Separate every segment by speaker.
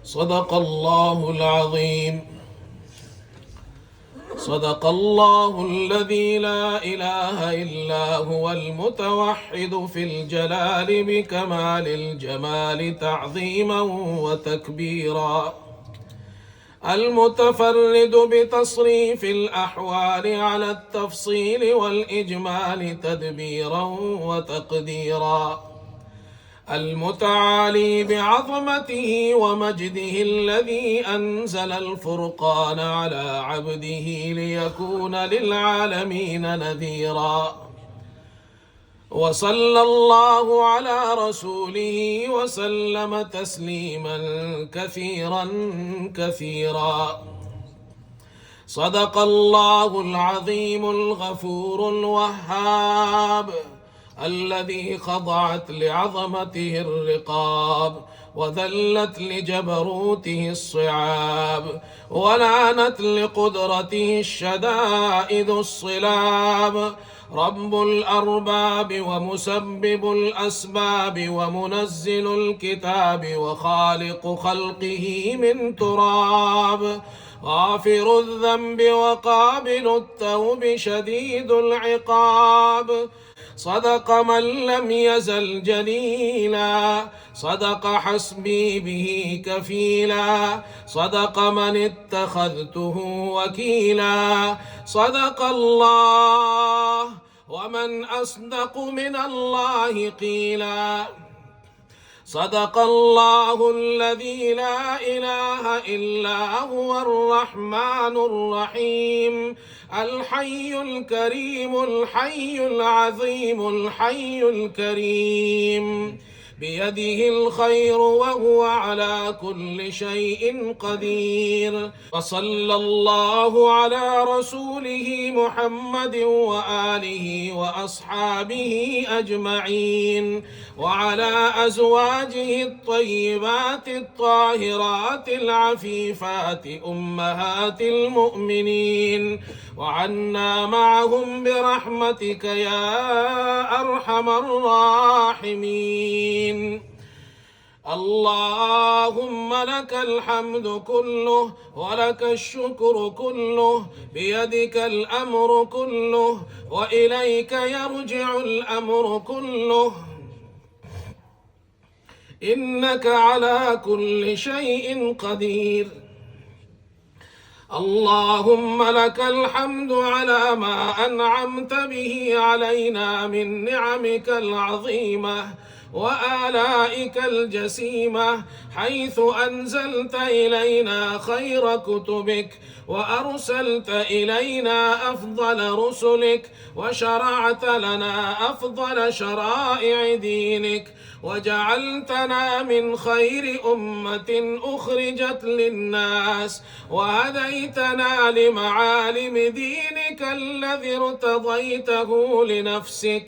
Speaker 1: صدق الله العظيم. صدق الله الذي لا إله إلا هو المتوحد في الجلال بكمال الجمال تعظيما وتكبيرا، المتفرد بتصريف الأحوال على التفصيل والإجمال تدبيرا وتقديرا، المتعالي بعظمته ومجده الذي أنزل الفرقان على عبده ليكون للعالمين نذيرا، وصلى الله على رسوله وسلم تسليما كثيرا كثيرا. صدق الله العظيم الغفور الوهاب الذي خضعت لعظمته الرقاب وذلت لجبروته الصعاب ولانت لقدرته الشدائد الصلاب، رب الأرباب ومسبب الأسباب ومنزل الكتاب وخالق خلقه من تراب، غافر الذنب وقابل التوب شديد العقاب، صدق من لم يزل جليلا، صدق حسبي به كفيلا، صدق من اتخذته وكيلا، صدق الله ومن أصدق من الله قيلا، صدق الله الذي لا إله إلا هو الرحمن الرحيم الحي الكريم الحي العظيم الحي الكريم، بيده الخير وهو على كل شيء قدير، وصلى الله على رسوله محمد وآله وأصحابه أجمعين وعلى أزواجه الطيبات الطاهرات العفيفات أمهات المؤمنين، وعنا معهم برحمتك يا أرحم الراحمين. اللهم لك الحمد كله ولك الشكر كله، بيدك الأمر كله وإليك يرجع الأمر كله، إنك على كل شيء قدير. اللهم لك الحمد على ما أنعمت به علينا من نعمك العظيمة وآلائك الجسيمة، حيث أنزلت إلينا خير كتبك وأرسلت إلينا أفضل رسلك وشرعت لنا أفضل شرائع دينك، وجعلتنا من خير أمة أخرجت للناس، وهديتنا لمعالم دينك الذي ارتضيته لنفسك.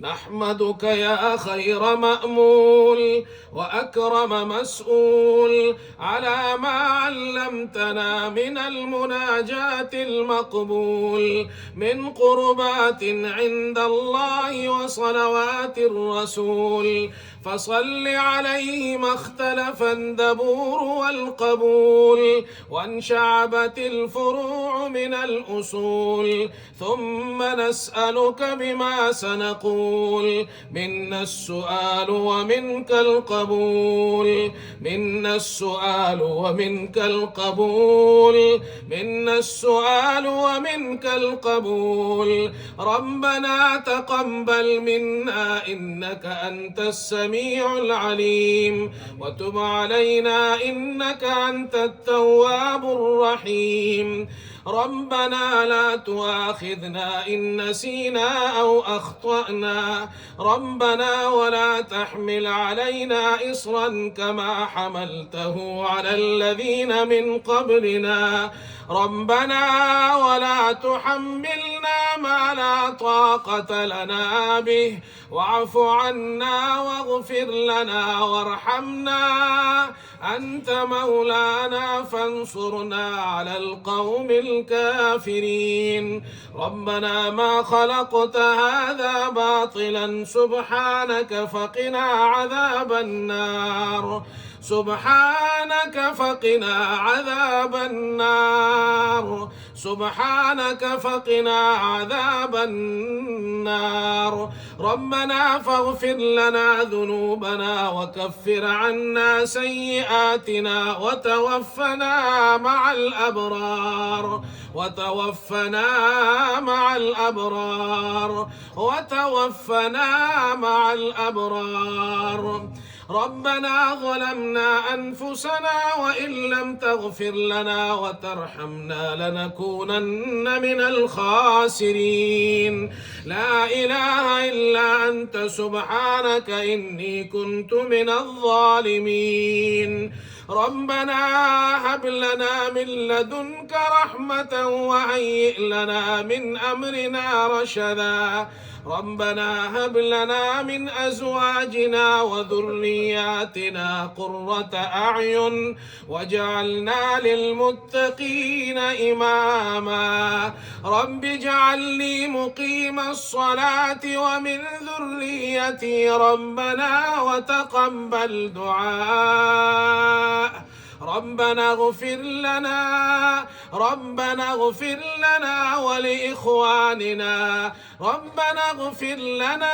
Speaker 1: نحمدك يا خير مأمول وأكرم مسؤول على ما علمتنا من المناجاة المقبول، من قربات عند الله وصلوات الرسول، فصل عليه ما اختلف الدبور والقبول وانشعبت الفروع من الأصول، ثم نسألك بما سنقول، منا السؤال ومنك القبول، منا السؤال ومنك القبول، منا السؤال ومنك القبول. ربنا تقبل منا إنك أنت السميع العليم، وتب علينا إنك أنت التواب الرحيم. ربنا لا تؤاخذنا إن نسينا أو أخطأنا، ربنا ولا تحمل علينا إصرا كما حملته على الذين من قبلنا، ربنا ولا تحملنا ما لا طاقة لنا به، واعف عنا واغفر لنا وارحمنا، أنت مولانا فانصرنا على القوم الكافرين. ربنا ما خلقت هذا باطلا سبحانك فقنا عذاب النار. سبحانك فقنا عذاب النار سبحانك فقنا عذاب النار ربنا فاغفر لنا ذنوبنا وكفر عنا سيئاتنا وتوفنا مع الأبرار وتوفنا مع الأبرار وتوفنا مع الأبرار ربنا ظلمنا أنفسنا وإن لم تغفر لنا وترحمنا لنكونن من الخاسرين لا إله إلا أنت سبحانك إني كنت من الظالمين ربنا هب لنا من لدنك رحمة وهيئ لنا من أمرنا رشدا ربنا هب لنا من أزواجنا وذرياتنا قرة أعين واجعلنا للمتقين إماما رب اجعلني مقيم الصلاة ومن ذريتي ربنا وتقبل دعاء ربنا اغفر لنا ولإخواننا ربنا اغفر لنا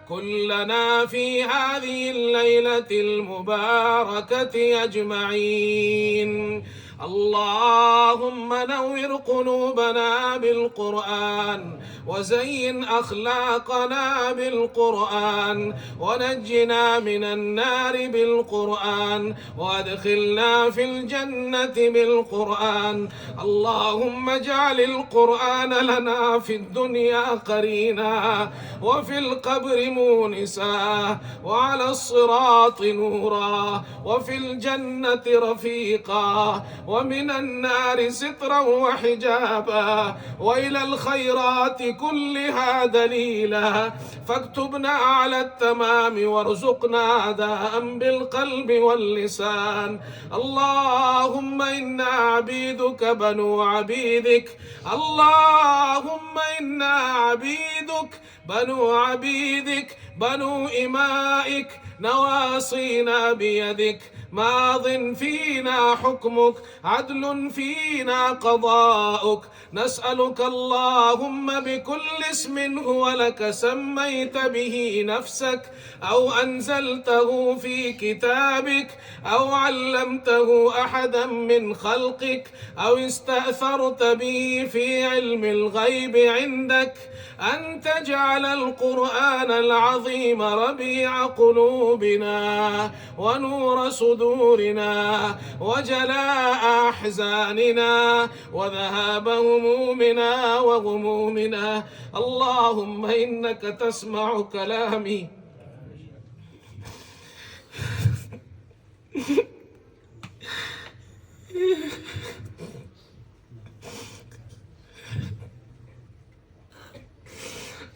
Speaker 1: كلنا في هذه الليلة المباركة أجمعين اللهم نور قلوبنا بالقرآن وزين أخلاقنا بالقرآن ونجنا من النار بالقرآن وادخلنا في الجنة بالقرآن اللهم اجعل القرآن لنا في الدنيا قرينا وفي القبر مونسا وعلى الصراط نورا وفي الجنة رفيقا ومن النار سترا وحجابا وإلى الخيرات كلها دليلا فاكتبنا على التمام وارزقنا أداء بالقلب واللسان اللهم إنا عبيدك بنو عبيدك اللهم إنا عبيدك بنو عبيدك بنو إمائك نواصينا بيدك ماض فينا حكمك عدل فينا قضاؤك نسألك اللهم بكل اسم هو لك سميت به نفسك أو أنزلته في كتابك أو علمته أحدا من خلقك أو استأثرت به في علم الغيب عندك أن تجعل القرآن العظيم ربيع قلوبنا ونور صدورنا وجلاء أحزاننا وذهاب همومنا وغمومنا اللهم إنك تسمع كلامي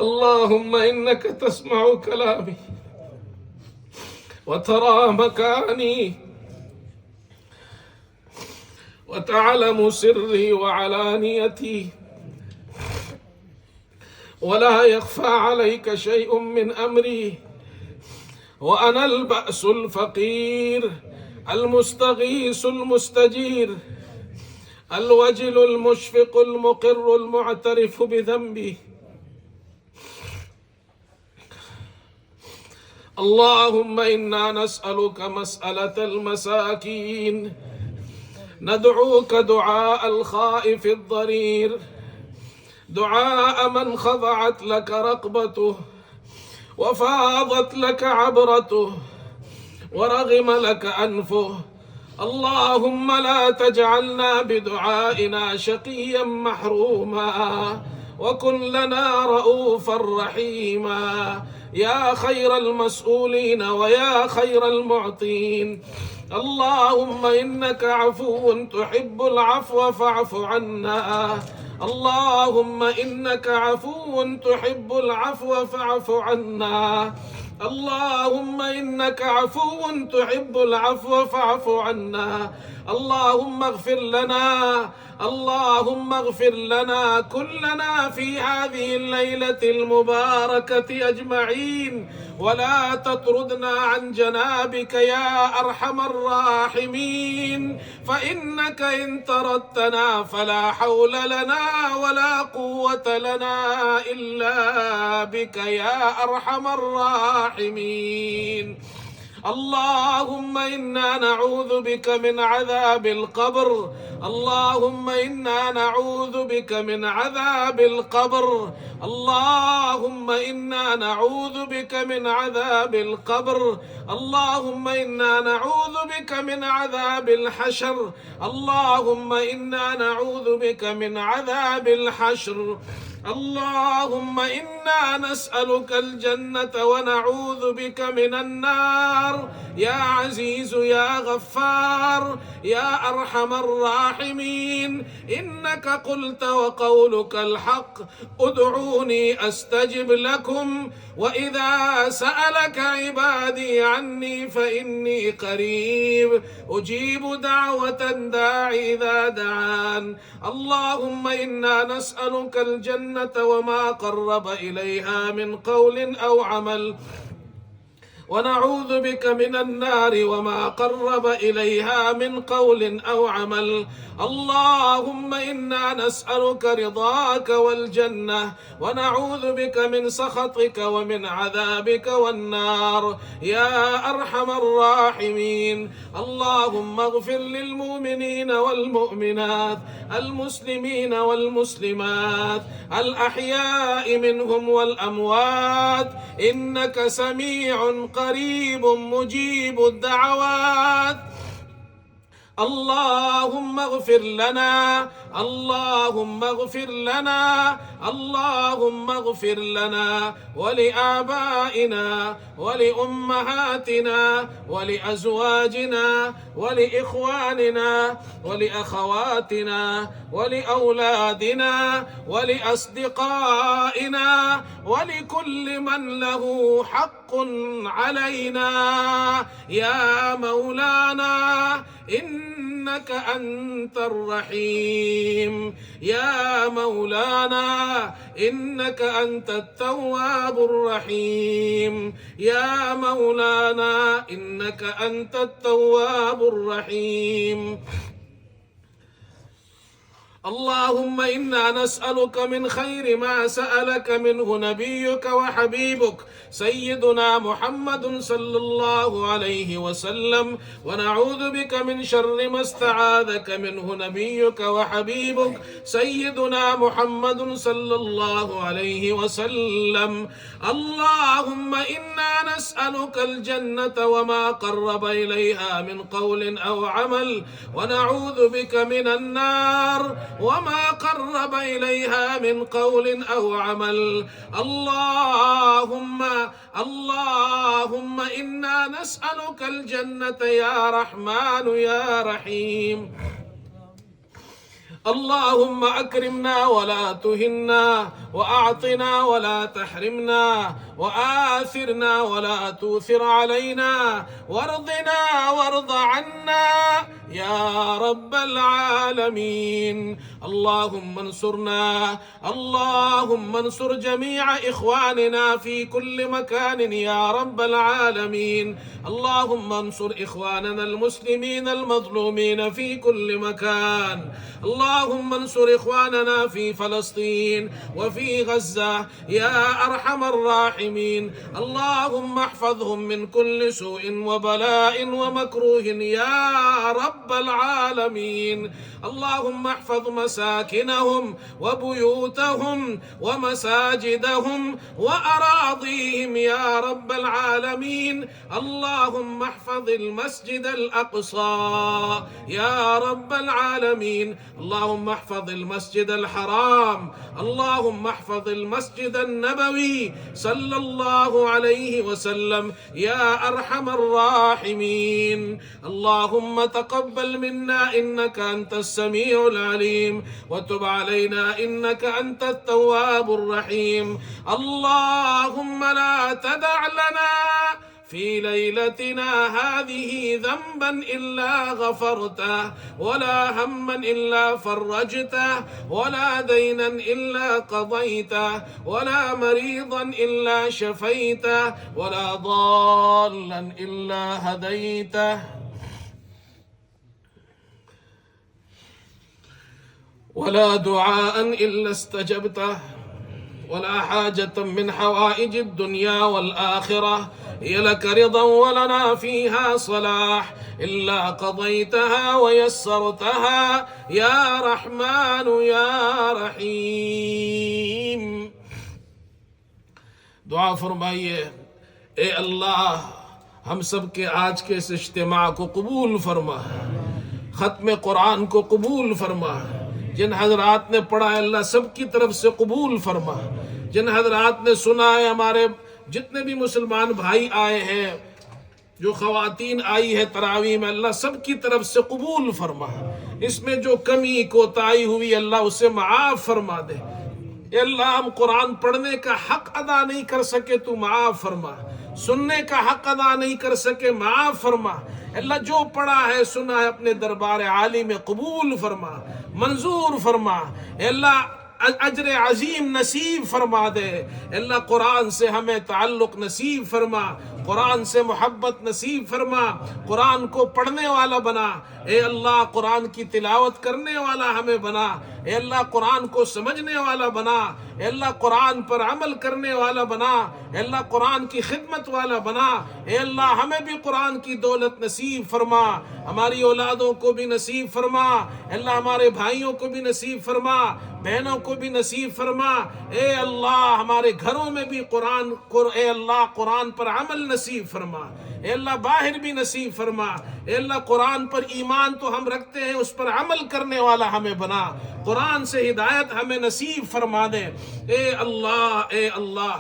Speaker 1: اللهم إنك تسمع كلامي وترى مكاني وتعلم سري وعلانيتي ولا يخفى عليك شيء من أمري وأنا البأس الفقير المستغيث المستجير الوجل المشفق المقر المعترف بذنبي اللهم إنا نسألك مسألة المساكين ندعوك دعاء الخائف الضرير دعاء من خضعت لك رقبته وفاضت لك عبرته ورغم لك أنفه اللهم لا تجعلنا بدعائنا شقيا محروما وكن لنا رؤوفا رحيما يا خير المسؤولين ويا خير المعطين اللهم إنك عفو تحب العفو فاعف عنا اللهم إنك عفو تحب العفو فاعف عنا اللهم إنك عفو تحب العفو فاعف عنا. اللهم اغفر لنا، اللهم اغفر لنا كلنا في هذه الليلة المباركة أجمعين، ولا تطردنا عن جنابك يا أرحم الراحمين، فإنك إن طردتنا فلا حول لنا ولا قوة لنا إلا بك يا أرحم الراحمين. اللهم إنا نعوذ بك من عذاب القبر، اللهم إنا نعوذ بك من عذاب القبر، اللهم إنا نعوذ بك من عذاب القبر، اللهم إنا نعوذ بك من عذاب الحشر، اللهم إنا نعوذ بك من عذاب الحشر. اللهم إنا نسألك الجنة ونعوذ بك من النار يا عزيز يا غفار يا أرحم الراحمين. إنك قلت وقولك الحق ادعوني أستجب لكم، وإذا سألك عبادي عني فإني قريب أجيب دعوة الداعي إذا دعان. اللهم إنا نسألك الجنة وما قرب إليها من قول أو عمل، ونعوذ بك من النار وما قرب إليها من قول أو عمل. اللهم إنا نسألك رضاك والجنة، ونعوذ بك من سخطك ومن عذابك والنار يا أرحم الراحمين. اللهم اغفر للمؤمنين والمؤمنات، المسلمين والمسلمات، الأحياء منهم والأموات، إنك سميع قريب مجيب الدعوات. اللهم اغفر لنا، اللهم اغفر لنا، اللهم اغفر لنا ولآبائنا ولأمهاتنا ولأزواجنا ولإخواننا ولأخواتنا ولأولادنا ولأصدقائنا ولكل من له حق علينا يا مولانا. إنك أنت الرحيم يا مولانا، إنك أنت التواب الرحيم يا مولانا، إنك أنت التواب الرحيم. اللهم إنا نسألك من خير ما سألك منه نبيك وحبيبك سيدنا محمد صلى الله عليه وسلم، ونعوذ بك من شر ما استعاذك منه نبيك وحبيبك سيدنا محمد صلى الله عليه وسلم. اللهم إنا نسألك الجنة وما قرب إليها من قول أو عمل، ونعوذ بك من النار وما قرب إليها من قول أو عمل. اللهم إنا نسألك الجنة يا رحمن يا رحيم. اللهم أكرمنا ولا تهنا، وأعطنا ولا تحرمنا، وآثرنا ولا تؤثر علينا، وارضنا وارض عنا يا رب العالمين. اللهم انصرنا، اللهم انصر جميع إخواننا في كل مكان يا رب العالمين. اللهم انصر إخواننا المسلمين المظلومين في كل مكان. اللهم انصر إخواننا في فلسطين وفي غزة يا أرحم الراحمين. اللهم احفظهم من كل سوء وبلاء ومكروه يا رب العالمين. اللهم احفظ مساكنهم وبيوتهم ومساجدهم وأراضيهم يا رب العالمين. اللهم احفظ المسجد الأقصى يا رب العالمين. اللهم احفظ المسجد الحرام، اللهم احفظ المسجد النبوي صلى الله عليه وسلم يا أرحم الراحمين. اللهم تقبل منا إنك أنت السميع العليم، وتب علينا إنك أنت التواب الرحيم. اللهم لا تدع لنا في ليلتنا هذه ذنبا إلا غفرته، ولا هما إلا فرجته، ولا دينا إلا قضيته، ولا مريضا إلا شفيته، ولا ضالا إلا هديته، ولا دعاء إلا استجبته، ولا حاجة من حوائج الدنيا والآخرة هي لك رضا ولنا فيها صلاح إلا قضيتها ويسرتها يا رحمن يا رحيم. دعا فرمائیے، اے اللہ ہم سب کے آج کے اس اجتماع کو قبول فرما، ختم قرآن کو قبول فرما، جن حضرات نے پڑھا ہے اللہ سب کی طرف سے قبول فرما، جن حضرات نے سنا ہے، ہمارے جتنے بھی مسلمان بھائی آئے ہیں، جو خواتین آئی ہے تراویح میں، اللہ سب کی طرف سے قبول فرما، اس میں جو کمی کوتاہی ہوئی اللہ اسے معاف فرما دے۔ اے اللہ ہم قرآن پڑھنے کا حق ادا نہیں کر سکے تو معاف فرما، سننے کا حق ادا نہیں کر سکے معاف فرما۔ اللہ جو پڑھا ہے سنا ہے اپنے دربار عالی میں قبول فرما، منظور فرما۔ اے اللہ اجر عظیم نصیب فرما دے۔ اللہ قرآن سے ہمیں تعلق نصیب فرما، قرآن سے محبت نصیب فرما، قرآن کو پڑھنے والا بنا۔ اے اللہ قرآن کی تلاوت کرنے والا ہمیں بنا۔ اے اللہ قرآن کو سمجھنے والا بنا۔ اے اللہ قرآن پر عمل کرنے والا بنا۔ اے اللہ قرآن کی خدمت والا بنا۔ اے اللہ ہمیں بھی قرآن کی دولت نصیب فرما، ہماری اولادوں کو بھی نصیب فرما۔ اے اللہ ہمارے بھائیوں کو بھی نصیب فرما، بہنوں کو بھی نصیب فرما۔ اے اللہ ہمارے گھروں میں بھی اے اللہ قرآن پر عمل نصیب فرما۔ اے اللہ باہر بھی نصیب فرما۔ اے اللہ قرآن پر ایمان تو ہم رکھتے ہیں، اس پر عمل کرنے والا ہمیں بنا، قرآن سے ہدایت ہمیں نصیب فرما دے۔ اے اللہ اے اللہ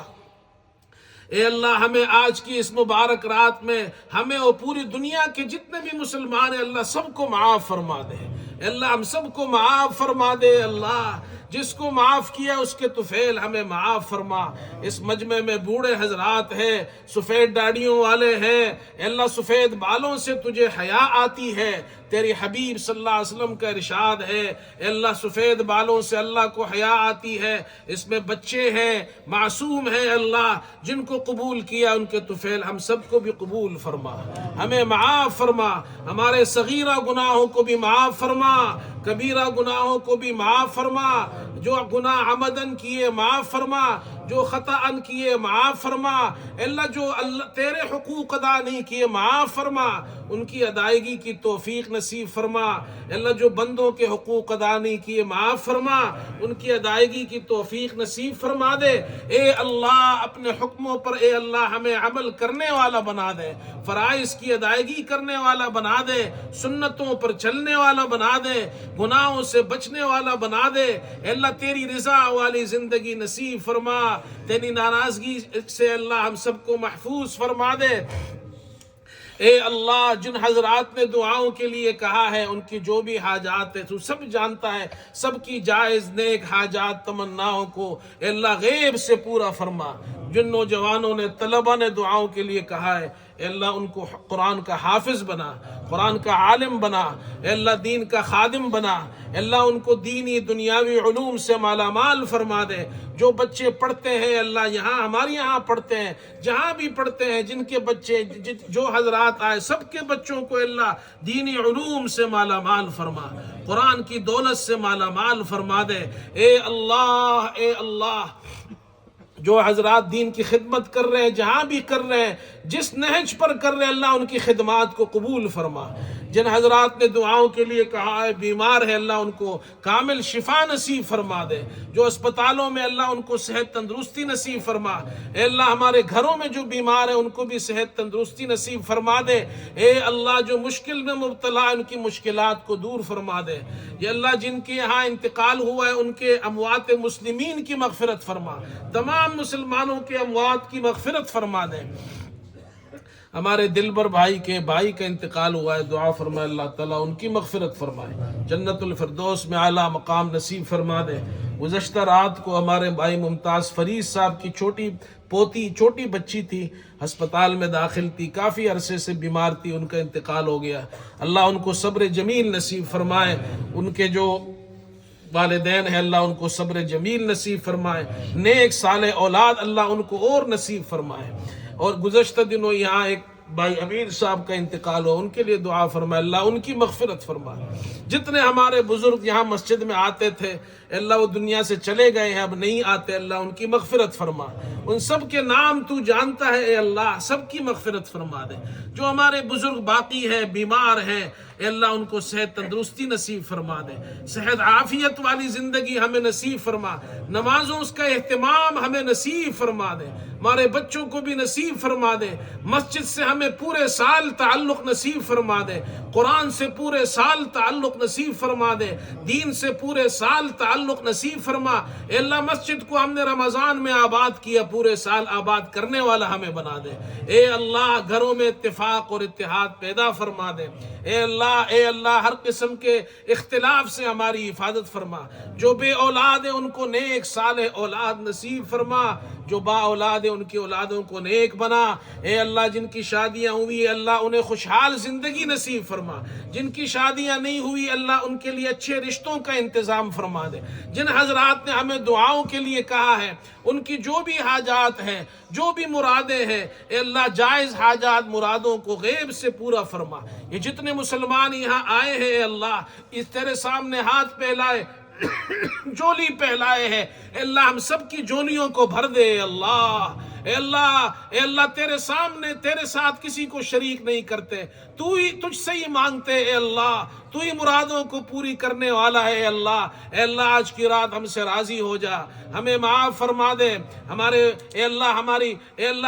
Speaker 1: اے اللہ ہمیں آج کی اس مبارک رات میں ہمیں اور پوری دنیا کے جتنے بھی مسلمان ہیں اللہ سب کو معاف فرما دے۔ اے اللہ ہم سب کو معاف فرما دے۔ اللہ جس کو معاف کیا اس کے طفیل ہمیں معاف فرما۔ اس مجمع میں بوڑھے حضرات ہیں، سفید داڑھیوں والے ہیں، اے اللہ سفید بالوں سے تجھے حیا آتی ہے، تیری حبیب صلی اللہ علیہ وسلم کا ارشاد ہے اے اللہ سفید بالوں سے اللہ کو حیا آتی ہے۔ اس میں بچے ہیں، معصوم ہیں، اللہ جن کو قبول کیا ان کے طفیل ہم سب کو بھی قبول فرما، ہمیں معاف فرما، ہمارے صغیرہ گناہوں کو بھی معاف فرما، کبیرہ گناہوں کو بھی معاف فرما، جو گناہ عمدن کیے معاف فرما، جو خطاً کیے معاف فرما۔ اللہ جو تیرے حقوق ادا نہیں کیے معاف فرما، ان کی ادائیگی کی توفیق نصیب فرما۔ اللہ جو بندوں کے حقوق ادا نہیں کیے معاف فرما، ان کی ادائیگی کی توفیق نصیب فرما دے۔ اے اللہ اپنے حکموں پر اے اللہ ہمیں عمل کرنے والا بنا دے، فرائض کی ادائیگی کرنے والا بنا دے، سنتوں پر چلنے والا بنا دے، گناہوں سے بچنے والا بنا دے۔ اے اللہ تیری رضا والی زندگی نصیب فرما، تیری ناراضگی سے اللہ ہم سب کو محفوظ فرما دے۔ اے اللہ جن حضرات نے دعاؤں کے لیے کہا ہے ان کی جو بھی حاجات ہے تو سب جانتا ہے، سب کی جائز نیک حاجات تمناؤں کو اے اللہ غیب سے پورا فرما۔ جن نوجوانوں نے طلبہ نے دعاؤں کے لیے کہا ہے اے اللہ ان کو قرآن کا حافظ بنا، قرآن کا عالم بنا، اے اللہ دین کا خادم بنا، اے اللہ ان کو دینی دنیاوی علوم سے مالا مال فرما دے۔ جو بچے پڑھتے ہیں اللہ یہاں ہمارے یہاں پڑھتے ہیں، جہاں بھی پڑھتے ہیں، جن کے بچے جو حضرات آئے سب کے بچوں کو اللہ دینی علوم سے مالا مال فرما، قرآن کی دولت سے مالا مال فرما دے۔ اے اللہ جو حضرات دین کی خدمت کر رہے ہیں، جہاں بھی کر رہے ہیں، جس نہج پر کر رہے ہیں اللہ ان کی خدمات کو قبول فرما۔ جن حضرات نے دعاؤں کے لیے کہا ہے بیمار ہے اللہ ان کو کامل شفا نصیب فرما دے، جو اسپتالوں میں اللہ ان کو صحت تندرستی نصیب فرما۔ اے اللہ ہمارے گھروں میں جو بیمار ہیں ان کو بھی صحت تندرستی نصیب فرما دے۔ اے اللہ جو مشکل میں مبتلا ان کی مشکلات کو دور فرما دے۔ یا اللہ جن کے یہاں انتقال ہوا ہے ان کے اموات مسلمین کی مغفرت فرما، تمام مسلمانوں کے اموات کی مغفرت فرما دے۔ ہمارے دلبر بھائی کا انتقال ہوا ہے، دعا فرمائے اللہ تعالیٰ ان کی مغفرت فرمائے، جنت الفردوس میں اعلیٰ مقام نصیب فرما دے۔ گزشتہ رات کو ہمارے بھائی ممتاز فرید صاحب کی چھوٹی بچی تھی، ہسپتال میں داخل تھی، کافی عرصے سے بیمار تھی، ان کا انتقال ہو گیا۔ اللہ ان کو صبر جمیل نصیب فرمائے، ان کے جو والدین ہیں اللہ ان کو صبر جمیل نصیب فرمائے، نیک صالح اولاد اللہ ان کو اور نصیب فرمائے۔ اور گزشتہ دنوں یہاں ایک بھائی امیر صاحب کا انتقال ہو، ان کے لیے دعا فرمائے، اللہ ان کی مغفرت فرمائے۔ جتنے ہمارے بزرگ یہاں مسجد میں آتے تھے اللہ وہ دنیا سے چلے گئے ہیں، اب نہیں آتے، اللہ ان کی مغفرت فرما، ان سب کے نام تو جانتا ہے اے اللہ، سب کی مغفرت فرما دے۔ جو ہمارے بزرگ باقی ہیں، بیمار ہیں، اے اللہ ان کو صحت تندرستی نصیب فرما دے، صحت عافیت والی زندگی ہمیں نصیب فرما، نمازوں اس کا اہتمام ہمیں نصیب فرما دے، ہمارے بچوں کو بھی نصیب فرما دے، مسجد سے ہمیں پورے سال تعلق نصیب فرما دے، قرآن سے پورے سال تعلق نصیب فرما دے، دین سے پورے سال تعلق نصیب فرما۔ اے اللہ مسجد کو ہم نے رمضان میں آباد کیا، پورے سال آباد کرنے والا ہمیں بنا دے۔ اے اللہ گھروں میں اتفاق اور اتحاد پیدا فرما دے۔ اے اللہ ہر قسم کے اختلاف سے ہماری حفاظت فرما، جو بے اولاد ہیں ان کو نیک صالح اولاد نصیب فرما، جو با اولاد ہیں ان کی اولادوں کو نیک بنا۔ اے اللہ جن کی شادیاں ہوئی اللہ انہیں خوشحال زندگی نصیب فرما، جن کی شادیاں نہیں ہوئی اللہ ان کے لیے اچھے رشتوں کا انتظام فرما دے۔ جن حضرات نے ہمیں دعاؤں کے لیے کہا ہے ان کی جو بھی حاجات ہیں، جو بھی مرادیں ہیں، اے اللہ جائز حاجات مرادوں کو غیب سے پورا فرما۔ یہ جتنے مسلمان یہاں آئے ہیں اے اللہ اس تیرے سامنے ہاتھ پھیلائے جولی پہلائے ہیں، اے اللہ ہم سب کی جولیوں کو بھر دے اے اللہ۔ اے اللہ تیرے سامنے تیرے ساتھ کسی کو شریک نہیں کرتے، تجھ سے ہی مانگتے اے اللہ، تو ہی مرادوں کو پوری کرنے والا ہے اے اللہ۔ اے اللہ آج کی رات ہم سے راضی ہو جا، ہمیں معاف فرما دے، اے اللہ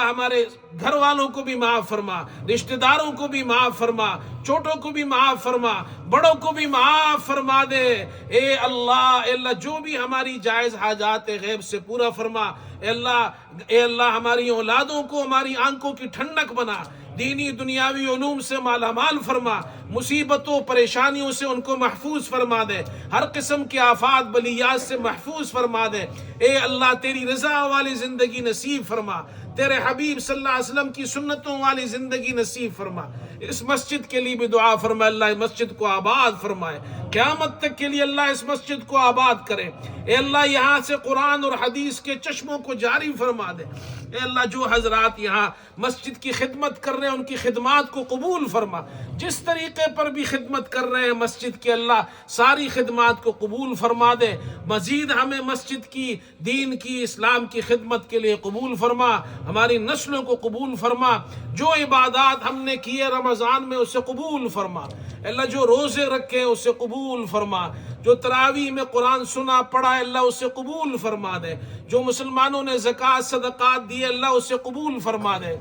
Speaker 1: ہمارے گھر والوں کو بھی معاف فرما، رشتہ داروں کو بھی معاف فرما، چھوٹوں کو بھی معاف فرما، بڑوں کو بھی معاف فرما دے۔ اے اللہ جو بھی ہماری جائز حاجات غیب سے پورا فرما۔ اے اللہ ہماری اولادوں کو ہماری آنکھوں کی ٹھنڈک بنا، دینی دنیاوی علوم سے مالا مال فرما، مصیبتوں پریشانیوں سے ان کو محفوظ فرما دے، ہر قسم کے آفات بلیات سے محفوظ فرما دے۔ اے اللہ تیری رضا والی زندگی نصیب فرما، تیرے حبیب صلی اللہ علیہ وسلم کی سنتوں والی زندگی نصیب فرما۔ اس مسجد کے لیے بھی دعا فرما، اللہ اس مسجد کو آباد فرمائے، قیامت تک کے لیے اللہ اس مسجد کو آباد کرے۔ اے اللہ یہاں سے قرآن اور حدیث کے چشموں کو جاری فرما دے۔ اے اللہ جو حضرات یہاں مسجد کی خدمت کر رہے ہیں ان کی خدمات کو قبول فرما، جس طریقے پر بھی خدمت کر رہے ہیں مسجد کے اللہ ساری خدمات کو قبول فرما دے، مزید ہمیں مسجد کی، دین کی، اسلام کی خدمت کے لیے قبول فرما، ہماری نسلوں کو قبول فرما، جو عبادات ہم نے کیے رمضان میں اسے قبول فرما۔ اللہ جو روزے رکھے اسے قبول فرما، جو تراویح میں قرآن سنا پڑھا اللہ اسے قبول فرما دے، جو مسلمانوں نے زکوٰۃ صدقات دی اللہ اسے قبول فرما دے۔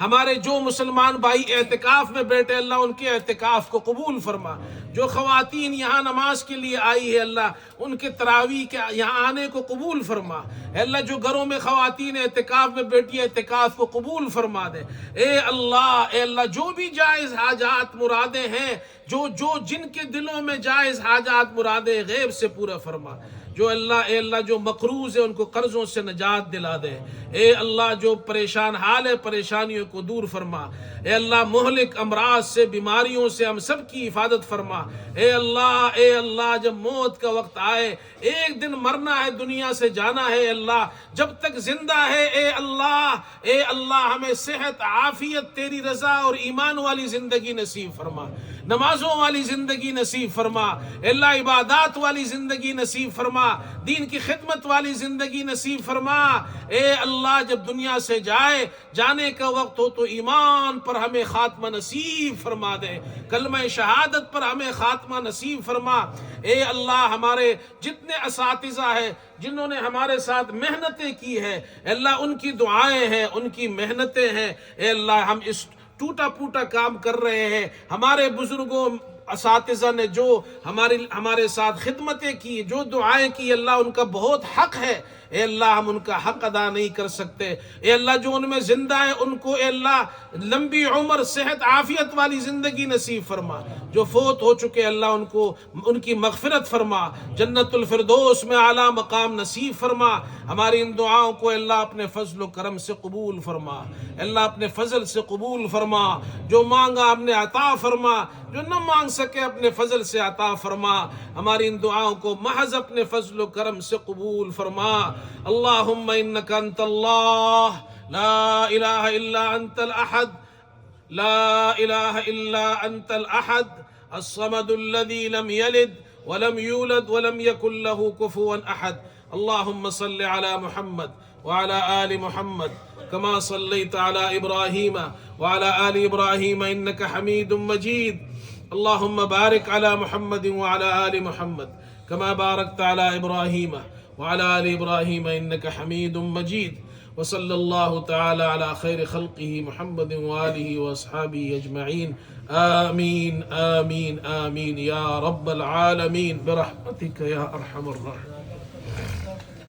Speaker 1: ہمارے جو مسلمان بھائی اعتکاف میں بیٹھے اللہ ان کے اعتکاف کو قبول فرما، جو خواتین یہاں نماز کے لیے آئی ہے اللہ ان کے تراویح کے یہاں آنے کو قبول فرما۔ اے اللہ جو گھروں میں خواتین اعتکاف میں بیٹھی اعتکاف کو قبول فرما دے۔ اے اللہ جو بھی جائز حاجات مرادیں ہیں، جن کے دلوں میں جائز حاجات مرادیں غیب سے پورا فرما۔ اے اللہ جو مقروض ہے ان کو قرضوں سے نجات دلا دے۔ اے اللہ جو پریشان حال ہے پریشانیوں کو دور فرما۔ اے اللہ مہلک امراض سے بیماریوں سے ہم سب کی حفاظت فرما۔ اے اللہ جب موت کا وقت آئے ایک دن مرنا ہے دنیا سے جانا ہے اللہ، جب تک زندہ ہے اے اللہ ہمیں صحت عافیت تیری رضا اور ایمان والی زندگی نصیب فرما، نمازوں والی زندگی نصیب فرما، اے اللہ عبادات والی زندگی نصیب فرما، دین کی خدمت والی زندگی نصیب فرما۔ اے اللہ جب دنیا سے جانے کا وقت ہو تو ایمان پر ہمیں خاتمہ نصیب فرما دے، کلمہ شہادت پر ہمیں خاتمہ نصیب فرما۔ اے اللہ ہمارے جتنے اساتذہ ہیں جنہوں نے ہمارے ساتھ محنتیں کی ہیں اے اللہ ان کی دعائیں ہیں، ان کی محنتیں ہیں، اے اللہ ہم اس ٹوٹا پوٹا کام کر رہے ہیں، ہمارے بزرگوں اساتذہ نے جو ہمارے ساتھ خدمتیں کی، جو دعائیں کی اللہ ان کا بہت حق ہے۔ اے اللہ ہم ان کا حق ادا نہیں کر سکتے، اے اللہ جو ان میں زندہ ہے ان کو اے اللہ لمبی عمر، صحت، عافیت والی زندگی نصیب فرما، جو فوت ہو چکے اللہ ان کو ان کی مغفرت فرما، جنت الفردوس میں اعلیٰ مقام نصیب فرما، ہماری ان دعاؤں کو اللہ اپنے فضل و کرم سے قبول فرما، اللہ اپنے فضل سے قبول فرما، جو مانگا اپنے عطا فرما، جو نہ مانگ سکے اپنے فضل سے عطا فرما، ہماری ان دعاؤں کو محض اپنے فضل و کرم سے قبول فرما۔ اللہم انک انت اللہ لا الہ الا انت الاحد، لا الہ الا انت الاحد الصمد الذي لم يلد ولم يولد ولم يكن له كفوا احد۔ اللهم صل على محمد وعلى آل محمد كما صليت على إبراهيم وعلى آل إبراهيم إنك حميد مجيد، اللهم بارك على محمد وعلى آل محمد كما باركت على إبراهيم وعلى آل إبراهيم إنك حميد مجيد، وصلى الله تعالى على خير خلقه محمد وآله وأصحابه أجمعين، آمين آمين آمين يا رب العالمين برحمتك يا أرحم الراحمين۔